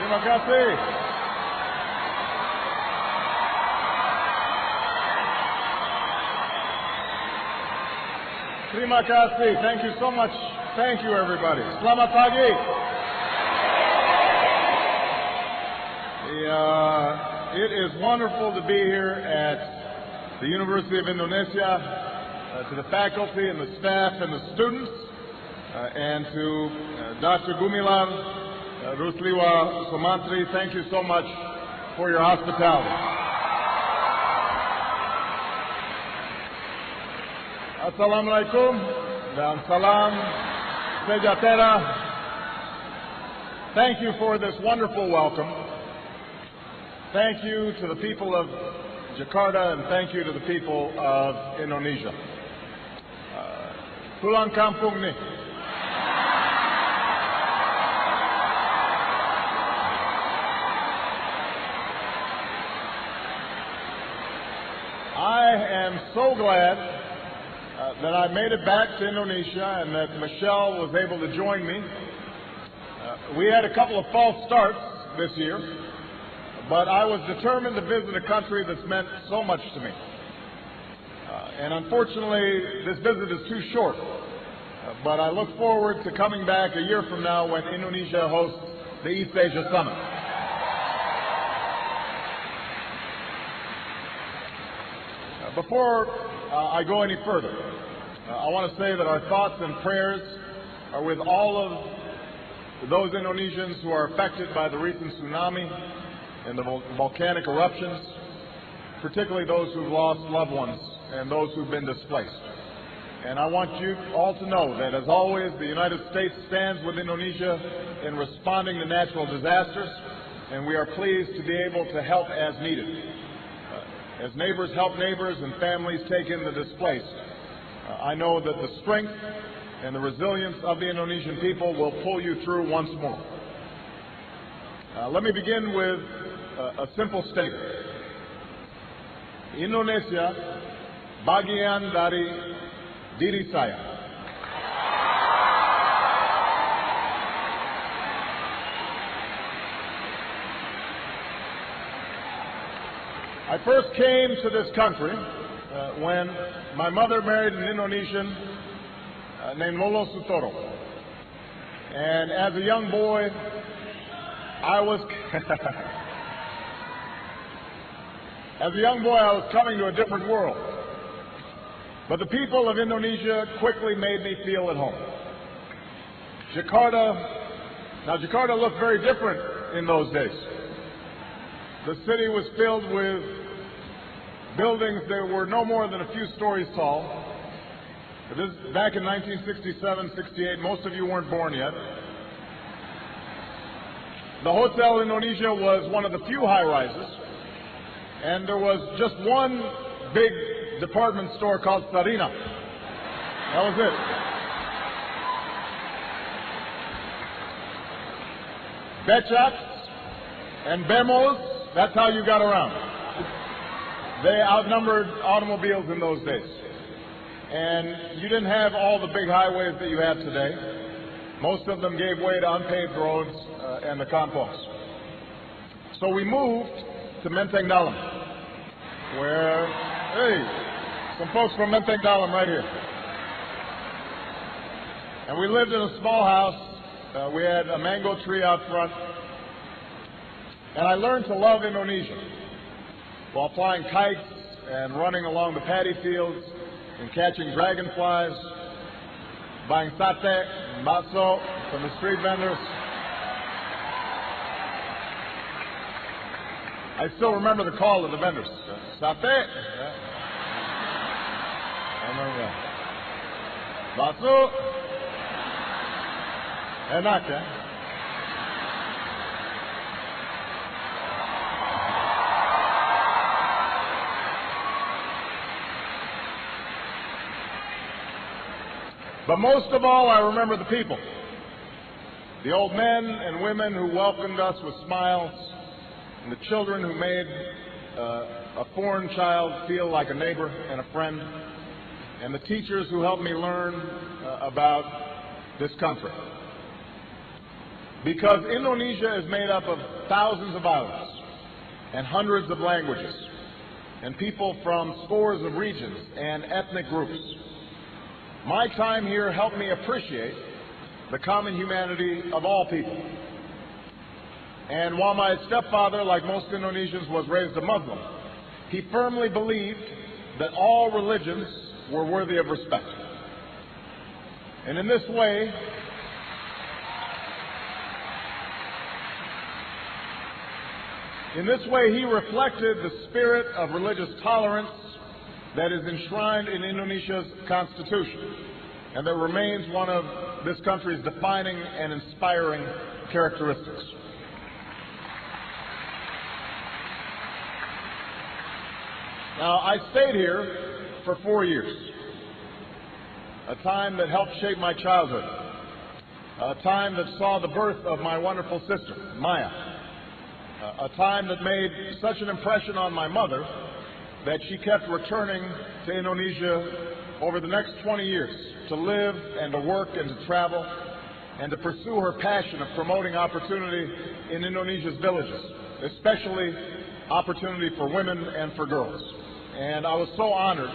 Terima kasih. Terima kasih. Thank you so much. Thank you, everybody. Selamat pagi. It is wonderful to be here at the University of Indonesia, to the faculty and the staff and the students, and to Dr. Gumilar Rusliwa Sumantri. Thank you so much for your hospitality. Assalamualaikum dan salam sejahtera. Thank you for this wonderful welcome. Thank you to the people of Jakarta and thank you to the people of Indonesia. Pulang kampung nih. I am so glad that I made it back to Indonesia and that Michelle was able to join me. We had a couple of false starts this year, but I was determined to visit a country that's meant so much to me. And unfortunately, this visit is too short. But I look forward to coming back a year from now when Indonesia hosts the East Asia Summit. Before I go any further, I want to say that our thoughts and prayers are with all of those Indonesians who are affected by the recent tsunami and the volcanic eruptions, particularly those who've lost loved ones and those who've been displaced. And I want you all to know that, as always, the United States stands with Indonesia in responding to natural disasters, and we are pleased to be able to help as needed. As neighbors help neighbors and families take in the displaced, I know that the strength and the resilience of the Indonesian people will pull you through once more. Let me begin with a simple statement. Indonesia bagian dari diri saya. I first came to this country when my mother married an Indonesian named Lolo Sutoro. And as a young boy, I was coming to a different world. But the people of Indonesia quickly made me feel at home. Jakarta looked very different in those days. The city was filled with buildings that were no more than a few stories tall. This is back in 1967, 68. Most of you weren't born yet. The Hotel Indonesia was one of the few high-rises, and there was just one big department store called Sarina. That was it. Becaks and Bemos, that's how you got around. They outnumbered automobiles in those days. And you didn't have all the big highways that you have today. Most of them gave way to unpaved roads and the kampos. So we moved to Menteng Dalam, where, hey, some folks from Menteng Dalam right here. And we lived in a small house. We had a mango tree out front. And I learned to love Indonesia while flying kites and running along the paddy fields and catching dragonflies, buying sate and bakso from the street vendors. I still remember the call of the vendors. Sate? Yeah. I remember that. Bakso? Enak, yeah? But most of all, I remember the people. The old men and women who welcomed us with smiles, and the children who made a foreign child feel like a neighbor and a friend, and the teachers who helped me learn about this country. Because Indonesia is made up of thousands of islands and hundreds of languages and people from scores of regions and ethnic groups. My time here helped me appreciate the common humanity of all people. And while my stepfather, like most Indonesians, was raised a Muslim, he firmly believed that all religions were worthy of respect. And in this way, he reflected the spirit of religious tolerance that is enshrined in Indonesia's constitution and that remains one of this country's defining and inspiring characteristics. Now, I stayed here for 4 years, a time that helped shape my childhood, a time that saw the birth of my wonderful sister, Maya, a time that made such an impression on my mother that she kept returning to Indonesia over the next 20 years to live and to work and to travel and to pursue her passion of promoting opportunity in Indonesia's villages, especially opportunity for women and for girls. And I was so honored